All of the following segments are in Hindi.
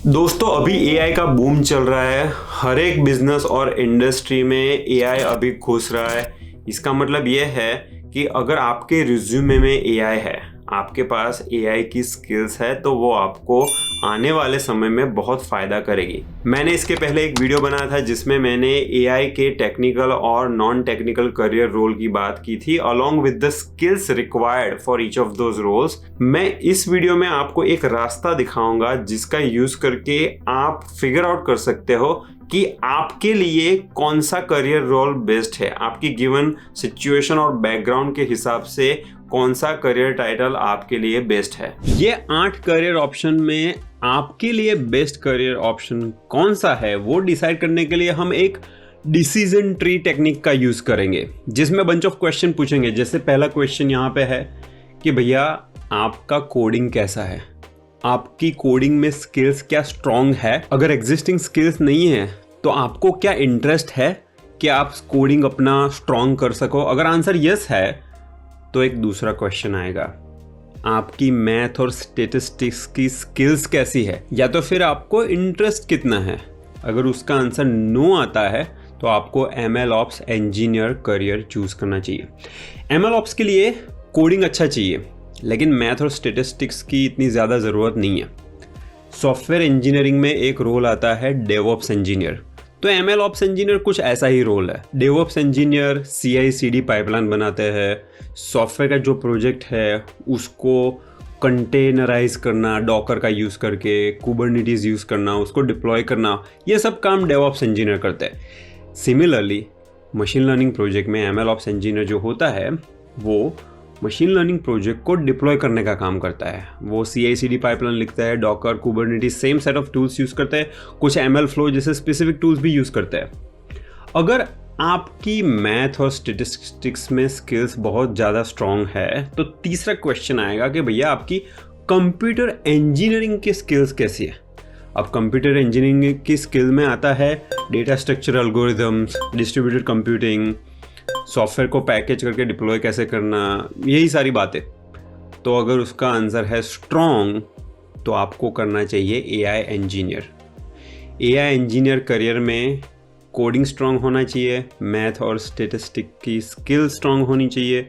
दोस्तों अभी एआई का बूम चल रहा है। हर एक बिजनेस और इंडस्ट्री में एआई अभी घुस रहा है। इसका मतलब ये है कि अगर आपके रिज्यूमे में एआई है, आपके पास एआई की स्किल्स है, तो वो आपको आने वाले समय में बहुत फ़ायदा करेगी। मैंने इसके पहले एक वीडियो बनाया था जिसमें मैंने एआई के टेक्निकल और नॉन टेक्निकल करियर रोल की बात की थी along with the skills required for each of those roles. मैं इस वीडियो में आपको एक रास्ता दिखाऊंगा जिसका यूज करके आप फिगर आउट कर सकते हो कि आपके लिए कौन सा करियर रोल बेस्ट है। आपकी गिवन सिचुएशन और बैकग्राउंड के हिसाब से कौन सा करियर टाइटल आपके लिए बेस्ट है। ये 8 करियर ऑप्शन में आपके लिए बेस्ट करियर ऑप्शन कौन सा है वो डिसाइड करने के लिए हम एक डिसीजन ट्री टेक्निक का यूज करेंगे, जिसमें बंच ऑफ क्वेश्चन पूछेंगे। जैसे पहला क्वेश्चन यहाँ पे है कि भैया आपका कोडिंग कैसा है, आपकी कोडिंग में स्किल्स क्या स्ट्रांग है। अगर एग्जिस्टिंग स्किल्स नहीं है तो आपको क्या इंटरेस्ट है कि आप कोडिंग अपना स्ट्रांग कर सको। अगर आंसर यस है तो एक दूसरा क्वेश्चन आएगा, आपकी मैथ और स्टेटिस्टिक्स की स्किल्स कैसी है, या तो फिर आपको इंटरेस्ट कितना है। अगर उसका आंसर नो आता है तो आपको ML ops engineer career choose करना चाहिए। एमएल ऑप्स के लिए कोडिंग अच्छा चाहिए, लेकिन मैथ और स्टेटिस्टिक्स की इतनी ज़्यादा ज़रूरत नहीं है। सॉफ्टवेयर इंजीनियरिंग में एक रोल आता है डेवऑप्स इंजीनियर, तो एमएल ऑप्स इंजीनियर कुछ ऐसा ही रोल है। डेवऑप्स इंजीनियर CI/CD पाइपलाइन बनाते हैं, सॉफ्टवेयर का जो प्रोजेक्ट है उसको कंटेनराइज करना, डॉकर का यूज़ करके, कुबरनेटिस यूज़ करना, उसको डिप्लॉय करना, ये सब काम डेवऑप्स इंजीनियर करते हैं। सिमिलरली मशीन लर्निंग प्रोजेक्ट में एमएल ऑप्स इंजीनियर जो होता है वो मशीन लर्निंग प्रोजेक्ट को डिप्लॉय करने का काम करता है। वो CI/CD पाइपलाइन लिखता है, Docker, Kubernetes, same set of tools use करता है, कुछ ML फ्लो जैसे स्पेसिफिक टूल्स भी यूज़ करता है। अगर आपकी मैथ और स्टेटिस्टिक्स में स्किल्स बहुत ज़्यादा स्ट्रॉन्ग है तो तीसरा क्वेश्चन आएगा कि भैया आपकी कंप्यूटर इंजीनियरिंग की स्किल्स कैसी है। अब कंप्यूटर इंजीनियरिंग की स्किल में आता है data structure algorithms, distributed computing, software को पैकेज करके डिप्लॉय कैसे करना, यही सारी बातें। तो अगर उसका आंसर है स्ट्रॉन्ग तो आपको करना चाहिए AI engineer. AI engineer career में कोडिंग स्ट्रॉन्ग होना चाहिए, मैथ और स्टेटिस्टिक की स्किल स्ट्रॉन्ग होनी चाहिए,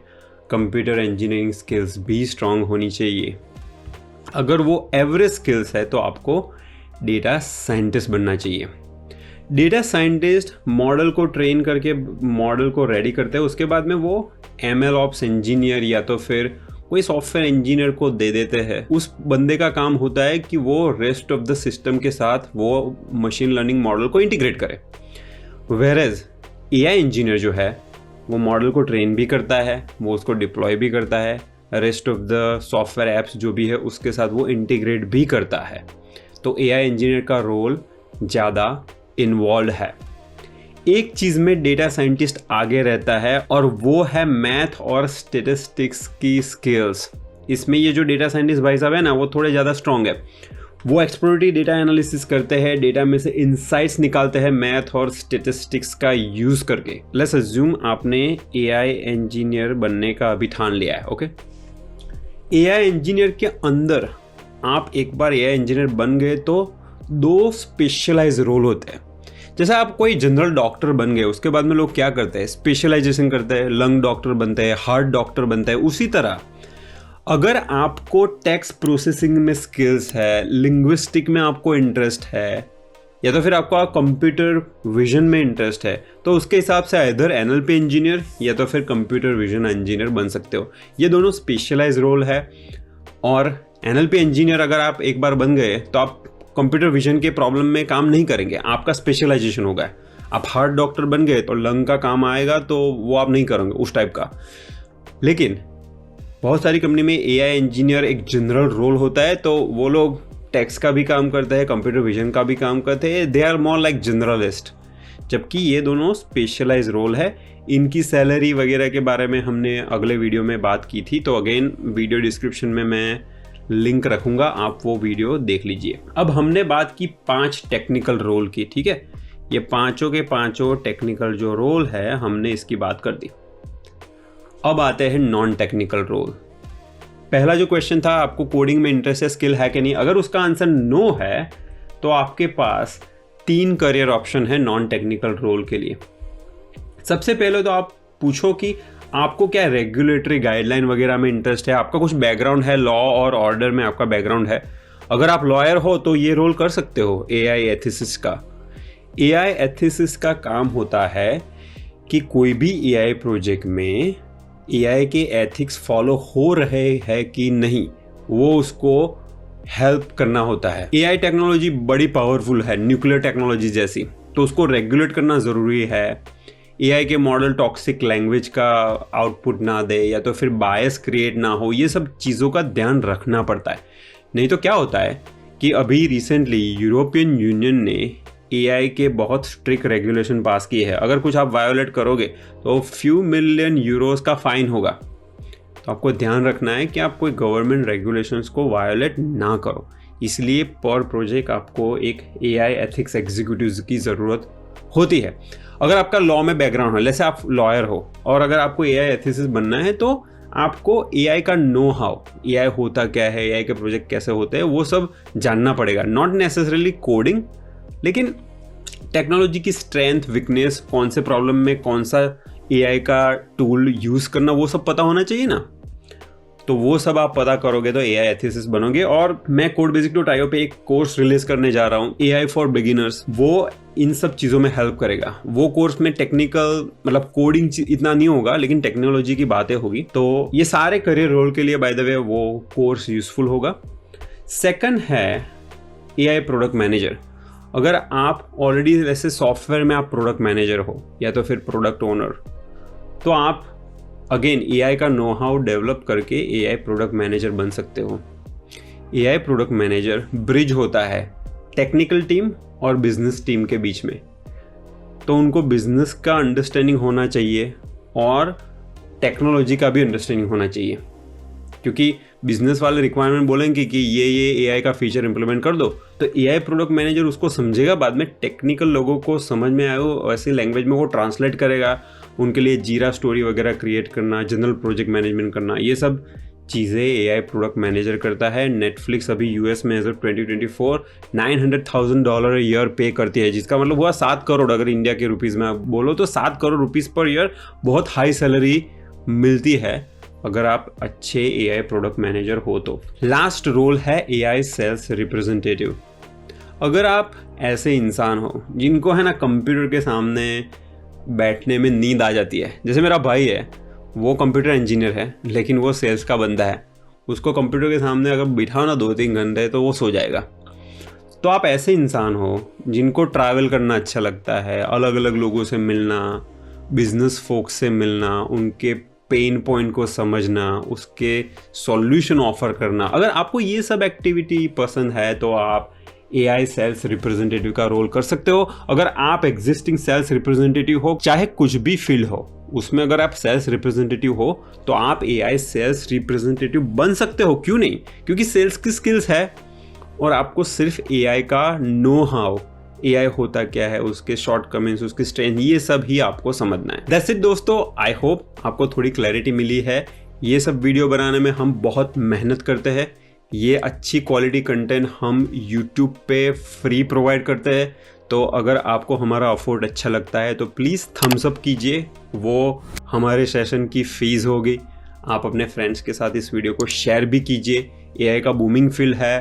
कंप्यूटर इंजीनियरिंग स्किल्स भी स्ट्रॉन्ग होनी चाहिए। अगर वो एवरेज स्किल्स है तो आपको डेटा साइंटिस्ट बनना चाहिए। डेटा साइंटिस्ट मॉडल को ट्रेन करके मॉडल को रेडी करते हैं, उसके बाद में वो एमएल ऑप्स इंजीनियर या तो फिर कोई सॉफ्टवेयर इंजीनियर को दे देते हैं। उस बंदे का काम होता है कि वो रेस्ट ऑफ द सिस्टम के साथ वो मशीन लर्निंग मॉडल को इंटीग्रेट करे। वेयरएज एआई इंजीनियर जो है वो मॉडल को ट्रेन भी करता है, वो उसको डिप्लॉय भी करता है, rest of the software apps जो भी है उसके साथ वो इंटीग्रेट भी करता है। तो एआई इंजीनियर का रोल ज़्यादा इन्वॉल्व है। एक चीज में डेटा साइंटिस्ट आगे रहता है और वो है मैथ और स्टेटिस्टिक्स की स्किल्स। इसमें ये जो डेटा साइंटिस्ट भाई साहब है ना वो थोड़े ज़्यादा स्ट्रॉन्ग है। वो एक्सप्लोरेटरी डेटा एनालिसिस करते हैं, डेटा में से इंसाइट्स निकालते हैं मैथ और स्टेटिस्टिक्स का यूज़ करके। लेट्स अज्यूम आपने एआई इंजीनियर बनने का अभी ठान लिया है। ओके, एआई इंजीनियर के अंदर आप एक बार एआई इंजीनियर बन गए तो 2 स्पेशलाइज रोल होते हैं। जैसे आप कोई जनरल डॉक्टर बन गए, उसके बाद में लोग क्या करते हैं, स्पेशलाइजेशन करते हैं, लंग डॉक्टर बनते हैं, हार्ट डॉक्टर बनते हैं। उसी तरह अगर आपको टेक्स्ट प्रोसेसिंग में स्किल्स है, लिंग्विस्टिक में आपको इंटरेस्ट है, या तो फिर आपको कंप्यूटर विजन में इंटरेस्ट है, तो उसके हिसाब से इधर NLP इंजीनियर या तो फिर कंप्यूटर विजन इंजीनियर बन सकते हो। ये दोनों स्पेशलाइज रोल है। और NLP इंजीनियर अगर आप एक बार बन गए तो आप कंप्यूटर विजन के प्रॉब्लम में काम नहीं करेंगे, आपका स्पेशलाइजेशन होगा। आप हार्ट डॉक्टर बन गए तो लंग का काम आएगा, तो वो आप नहीं करेंगे उस टाइप का। लेकिन बहुत सारी कंपनी में एआई इंजीनियर एक जनरल रोल होता है, तो वो लोग टेक्स्ट का भी काम करते हैं, कंप्यूटर विजन का भी काम करते हैं। They are more like generalist, जबकि ये दोनों स्पेशलाइज रोल है। इनकी सैलरी वगैरह के बारे में हमने अगले वीडियो में बात की थी, तो अगेन वीडियो डिस्क्रिप्शन में मैं लिंक रखूंगा, आप वो वीडियो देख लीजिए। अब हमने बात की 5 टेक्निकल रोल की, ठीक है। ये पांचों के पांचों टेक्निकल जो रोल है हमने इसकी बात कर दी। अब आते हैं नॉन टेक्निकल रोल। पहला जो क्वेश्चन था, आपको कोडिंग में इंटरेस्ट है, स्किल है कि नहीं, अगर उसका आंसर नो है तो आपके पास 3 करियर ऑप्शन है नॉन टेक्निकल रोल के लिए। सबसे पहले तो आप पूछो कि आपको क्या रेगुलेटरी गाइडलाइन वगैरह में इंटरेस्ट है, आपका कुछ बैकग्राउंड है, लॉ और ऑर्डर में आपका बैकग्राउंड है। अगर आप लॉयर हो तो ये रोल कर सकते हो एआई एथिसिस्ट का। एआई एथिसिस्ट का काम होता है कि कोई भी एआई प्रोजेक्ट में एआई के एथिक्स फॉलो हो रहे हैं कि नहीं, वो उसको हेल्प करना होता है। एआई टेक्नोलॉजी बड़ी पावरफुल है, न्यूक्लियर टेक्नोलॉजी जैसी, तो उसको रेगुलेट करना ज़रूरी है। एआई के मॉडल टॉक्सिक लैंग्वेज का आउटपुट ना दे या तो फिर बायस क्रिएट ना हो, ये सब चीज़ों का ध्यान रखना पड़ता है। नहीं तो क्या होता है कि अभी रिसेंटली यूरोपियन यूनियन ने एआई के बहुत स्ट्रिक्ट रेगुलेशन पास किए हैं। अगर कुछ आप वायोलेट करोगे तो फ्यू मिलियन यूरोस का फाइन होगा। तो आपको ध्यान रखना है कि आप कोई गवर्नमेंट रेगुलेशंस को वायोलेट ना करो। इसलिए पर प्रोजेक्ट आपको एक एआई एथिक्स एग्जीक्यूटिव की ज़रूरत होती है। अगर आपका लॉ में बैकग्राउंड है, जैसे आप लॉयर हो, और अगर आपको एआई एथिसिस्ट बनना है तो आपको एआई का नो हाउ, एआई होता क्या है, एआई के प्रोजेक्ट कैसे होते हैं, वो सब जानना पड़ेगा। नॉट नेसेसरीली कोडिंग, लेकिन टेक्नोलॉजी की स्ट्रेंथ, वीकनेस, कौन से प्रॉब्लम में कौन सा एआई का टूल यूज़ करना, वो सब पता होना चाहिए ना। तो वो सब आप पता करोगे तो एआई एथिसिस्ट बनोगे। और मैं codebasic.io पे एक कोर्स रिलीज करने जा रहा हूँ, एआई फॉर बिगिनर्स। वो इन सब चीज़ों में हेल्प करेगा। वो कोर्स में टेक्निकल मतलब कोडिंग इतना नहीं होगा, लेकिन टेक्नोलॉजी की बातें होगी। तो ये सारे करियर रोल के लिए बाय द वे वो कोर्स यूजफुल होगा। सेकंड है एआई प्रोडक्ट मैनेजर। अगर आप ऑलरेडी वैसे सॉफ्टवेयर में आप प्रोडक्ट मैनेजर हो या तो फिर प्रोडक्ट ओनर, तो आप अगेन एआई का नो हाउ डेवलप करके एआई प्रोडक्ट मैनेजर बन सकते हो। एआई प्रोडक्ट मैनेजर ब्रिज होता है टेक्निकल टीम और बिजनेस टीम के बीच में। तो उनको बिजनेस का अंडरस्टैंडिंग होना चाहिए और टेक्नोलॉजी का भी अंडरस्टैंडिंग होना चाहिए, क्योंकि बिजनेस वाले रिक्वायरमेंट बोलेंगे कि ये एआई का फीचर इंप्लीमेंट कर दो, तो एआई प्रोडक्ट मैनेजर उसको समझेगा, बाद में टेक्निकल लोगों को समझ में आए वैसी लैंग्वेज में वो ट्रांसलेट करेगा। उनके लिए जीरा स्टोरी वगैरह क्रिएट करना, जनरल प्रोजेक्ट मैनेजमेंट करना, ये सब चीज़ें एआई प्रोडक्ट मैनेजर करता है। नेटफ्लिक्स अभी यूएस में एज ऑफ 2024 $900,000 ईयर पे करती है, जिसका मतलब हुआ 7 करोड़। अगर इंडिया के रुपीज़ में आप बोलो तो 7 करोड़ रुपीज़ पर ईयर बहुत हाई सैलरी मिलती है अगर आप अच्छे एआई प्रोडक्ट मैनेजर हो तो। लास्ट रोल है एआई सेल्स रिप्रेजेंटेटिव। अगर आप ऐसे इंसान हो जिनको है ना कंप्यूटर के सामने बैठने में नींद आ जाती है, जैसे मेरा भाई है, वो कंप्यूटर इंजीनियर है लेकिन वो सेल्स का बंदा है, उसको कंप्यूटर के सामने अगर बिठाओ ना 2-3 घंटे तो वो सो जाएगा। तो आप ऐसे इंसान हो जिनको ट्रैवल करना अच्छा लगता है, अलग अलग लोगों से मिलना, बिजनेस फोक्स से मिलना, उनके पेन पॉइंट को समझना, उसके सॉल्यूशन ऑफर करना। अगर आपको ये सब एक्टिविटी पसंद है तो आप एआई सेल्स रिप्रेजेंटेटिव का रोल कर सकते हो। अगर आप एग्जिस्टिंग सेल्स रिप्रेजेंटेटिव हो, चाहे कुछ भी फील्ड हो, उसमें अगर आप सेल्स रिप्रेजेंटेटिव हो तो आप एआई सेल्स रिप्रेजेंटेटिव बन सकते हो। क्यों नहीं? क्योंकि सेल्स की स्किल्स है और आपको सिर्फ एआई का नो हाउ, एआई होता क्या है, उसके शॉर्टकमिंग्स, उसकी स्ट्रेंथ, ये सब ही आपको समझना है। दैट्स इट दोस्तों, आई होप आपको थोड़ी क्लैरिटी मिली है। ये सब वीडियो बनाने में हम बहुत मेहनत करते हैं। ये अच्छी क्वालिटी कंटेंट हम YouTube पे फ्री प्रोवाइड करते हैं। तो अगर आपको हमारा एफर्ट अच्छा लगता है तो प्लीज़ थम्स अप कीजिए, वो हमारे सेशन की फ़ीस होगी। आप अपने फ्रेंड्स के साथ इस वीडियो को शेयर भी कीजिए। एआई का बूमिंग फील्ड है,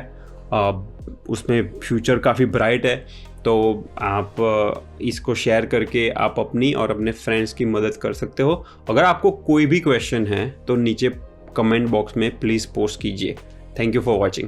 उसमें फ्यूचर काफ़ी ब्राइट है, तो आप इसको शेयर करके आप अपनी और अपने फ्रेंड्स की मदद कर सकते हो। अगर आपको कोई भी क्वेश्चन है तो नीचे कमेंट बॉक्स में प्लीज़ पोस्ट कीजिए। Thank you for watching.